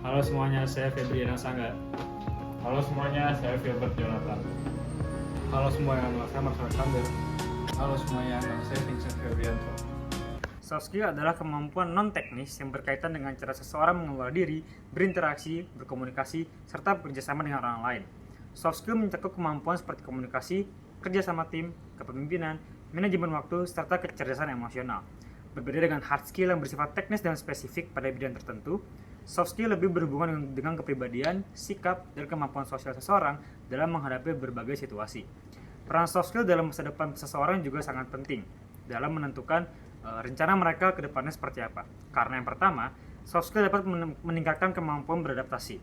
Halo semuanya, saya Febriana Sangga. Halo semuanya, saya Filbert Jonathan. Halo semuanya, nama saya Marcel Alexander. Halo semuanya, nama saya Vincent Febrianto. Soft skill adalah kemampuan non-teknis yang berkaitan dengan cara seseorang mengelola diri, berinteraksi, berkomunikasi, serta bekerjasama dengan orang lain. Soft skill mencakup kemampuan seperti komunikasi, kerja sama tim, kepemimpinan, manajemen waktu, serta kecerdasan emosional. Berbeda dengan hard skill yang bersifat teknis dan spesifik pada bidang tertentu, soft skill lebih berhubungan dengan kepribadian, sikap, dan kemampuan sosial seseorang dalam menghadapi berbagai situasi. Peran soft skill dalam masa depan seseorang juga sangat penting dalam menentukan rencana mereka ke depannya seperti apa. Karena yang pertama, soft skill dapat meningkatkan kemampuan beradaptasi.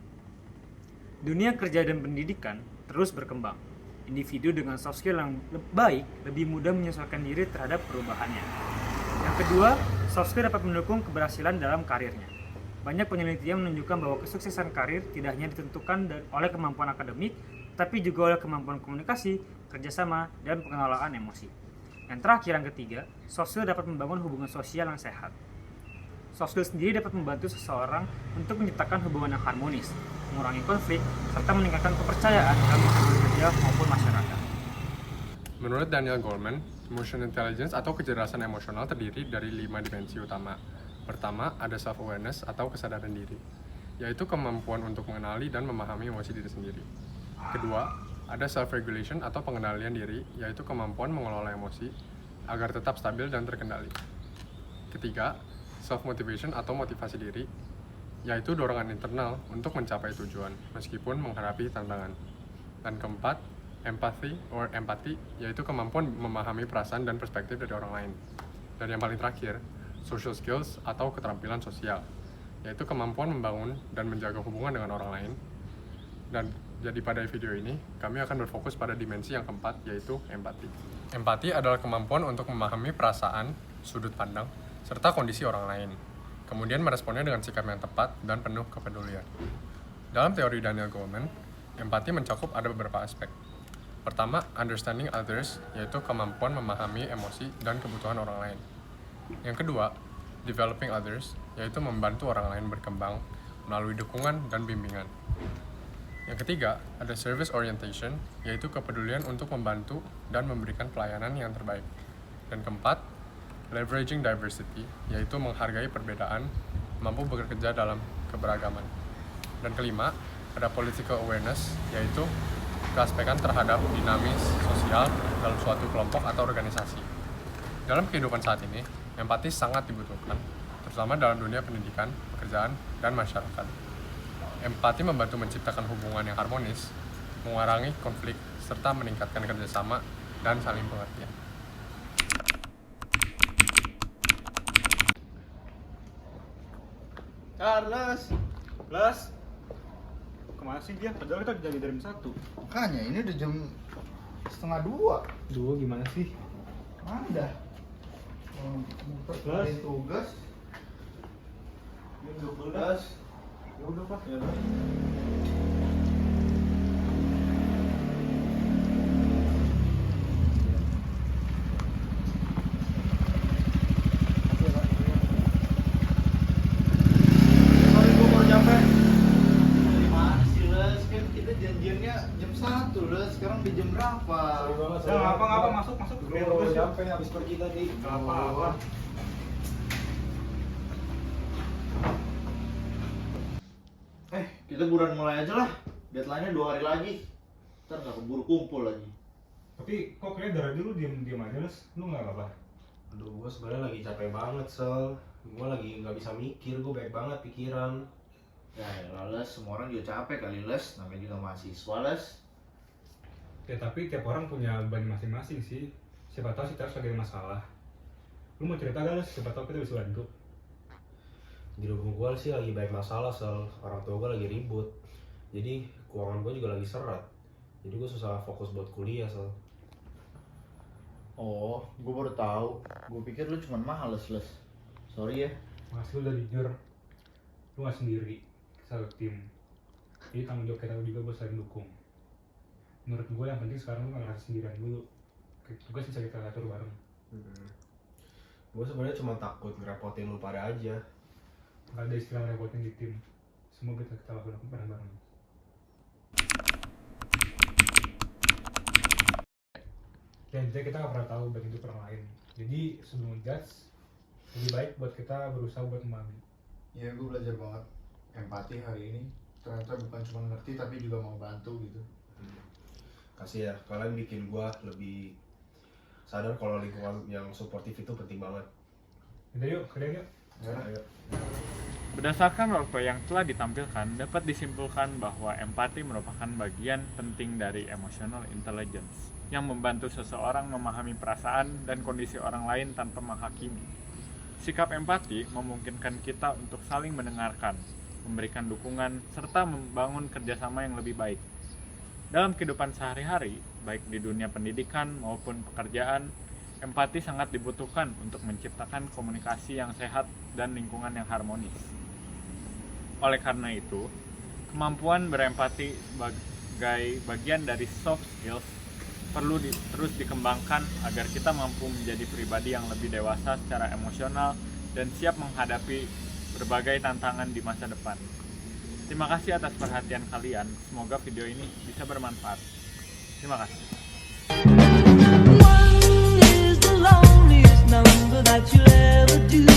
Dunia kerja dan pendidikan terus berkembang. Individu dengan soft skill yang baik lebih mudah menyesuaikan diri terhadap perubahannya. Yang kedua, soft skill dapat mendukung keberhasilan dalam karirnya. Banyak penelitian menunjukkan bahwa kesuksesan karir tidak hanya ditentukan oleh kemampuan akademik, tapi juga oleh kemampuan komunikasi, kerjasama, dan pengelolaan emosi. Yang terakhir, yang ketiga, soft skill dapat membangun hubungan sosial yang sehat. Soft skill sendiri dapat membantu seseorang untuk menciptakan hubungan yang harmonis, mengurangi konflik, serta meningkatkan kepercayaan dalam lingkungan kerja maupun masyarakat. Menurut Daniel Goleman, emotional intelligence atau kecerdasan emosional terdiri dari 5 dimensi utama. Pertama, ada self-awareness atau kesadaran diri, yaitu kemampuan untuk mengenali dan memahami emosi diri sendiri. Kedua, ada self-regulation atau pengendalian diri, yaitu kemampuan mengelola emosi agar tetap stabil dan terkendali. Ketiga, self-motivation atau motivasi diri, yaitu dorongan internal untuk mencapai tujuan meskipun menghadapi tantangan. Dan keempat, empathy, yaitu kemampuan memahami perasaan dan perspektif dari orang lain. Dan yang paling terakhir, social skills atau keterampilan sosial, yaitu kemampuan membangun dan menjaga hubungan dengan orang lain. Dan jadi pada video ini, kami akan berfokus pada dimensi yang keempat, yaitu empati. Empati adalah kemampuan untuk memahami perasaan, sudut pandang, serta kondisi orang lain. Kemudian meresponnya dengan sikap yang tepat dan penuh kepedulian. Dalam teori Daniel Goleman, empati mencakup ada beberapa aspek. Pertama, understanding others, yaitu kemampuan memahami emosi dan kebutuhan orang lain. Yang kedua, developing others, yaitu membantu orang lain berkembang melalui dukungan dan bimbingan. Yang ketiga, ada service orientation, yaitu kepedulian untuk membantu dan memberikan pelayanan yang terbaik. Dan keempat, leveraging diversity, yaitu menghargai perbedaan, mampu bekerja dalam keberagaman. Dan kelima, ada political awareness, yaitu keaspekan terhadap dinamis sosial dalam suatu kelompok atau organisasi. Dalam kehidupan saat ini, empati sangat dibutuhkan, terutama dalam dunia pendidikan, pekerjaan, dan masyarakat. Empati membantu menciptakan hubungan yang harmonis, mengurangi konflik, serta meningkatkan kerjasama dan saling pengertian. Charles, Kemana sih dia? Padahal kita udah jam 1. Makanya ini udah jam 1:30. Duh, gimana sih? Ada. Plus. Tugas. jam 12. Ya udah, Pak. Ya, Sorry, gue baru nyampe. Gimana sih, Les? Kan kita janjiannya jam 1, Les. Sekarang di jam berapa? Ya, ngapa masuk. baru nyampe habis pergi tadi. Gak apa-apa. Kita buruan mulai aja lah. Deadline-nya 2 hari lagi. Ntar nggak keburu kumpul lagi. Tapi kok kayaknya dari dulu diem aja, Les? Lu nggak apa-apa? Aduh, gue sebenarnya lagi capek banget, Sel. Gue lagi nggak bisa mikir, gue banyak banget pikiran. Ya, Les. Semua orang juga capek kali, Les. Namanya juga mahasiswa, Les. Ya tapi tiap orang punya beban masing-masing sih. Siapa tahu sih terus lagi ada masalah. Lu mau cerita gak, Les? Siapa tahu kita bisa bantu. Di rumah gue sih lagi banyak masalah, Sel. Orang tua gue lagi ribut. Jadi keuangan gue juga lagi seret. Jadi gue susah fokus buat kuliah, Sel. Oh, gue baru tahu. Gue pikir lu cuma males, Les. Sorry ya. Makasih lu udah jujur. Lu gak sendiri, satu tim. Jadi tanggung jawab kita juga buat saling dukung. Menurut gue yang penting sekarang lu gak ngerasa sendirian dulu. Tugas bisa kita atur bareng. Gue sebenarnya cuma takut ngerepotin lu pada aja. Gak ada istilah repotin di tim. semoga kita lakukan bareng-bareng. Dan intinya kita nggak pernah tahu baik itu orang lain. Jadi sebelum judge, lebih baik buat kita berusaha buat memahami. Ya gue belajar banget empati hari ini. Ternyata bukan cuma ngerti tapi juga mau bantu gitu. Kasih ya, kalian bikin gua lebih sadar kalau lingkungan yang suportif itu penting banget. Udah yuk, kalian yuk. Ayo. Berdasarkan roleplay yang telah ditampilkan, dapat disimpulkan bahwa empati merupakan bagian penting dari emotional intelligence yang membantu seseorang memahami perasaan dan kondisi orang lain tanpa menghakimi. Sikap empati memungkinkan kita untuk saling mendengarkan, memberikan dukungan, serta membangun kerjasama yang lebih baik. Dalam kehidupan sehari-hari, baik di dunia pendidikan maupun pekerjaan, empati sangat dibutuhkan untuk menciptakan komunikasi yang sehat dan lingkungan yang harmonis. Oleh karena itu, kemampuan berempati sebagai bagian dari soft skills perlu terus dikembangkan agar kita mampu menjadi pribadi yang lebih dewasa secara emosional dan siap menghadapi berbagai tantangan di masa depan. Terima kasih atas perhatian kalian. Semoga video ini bisa bermanfaat. Terima kasih. One is the loneliest number that you'll ever do.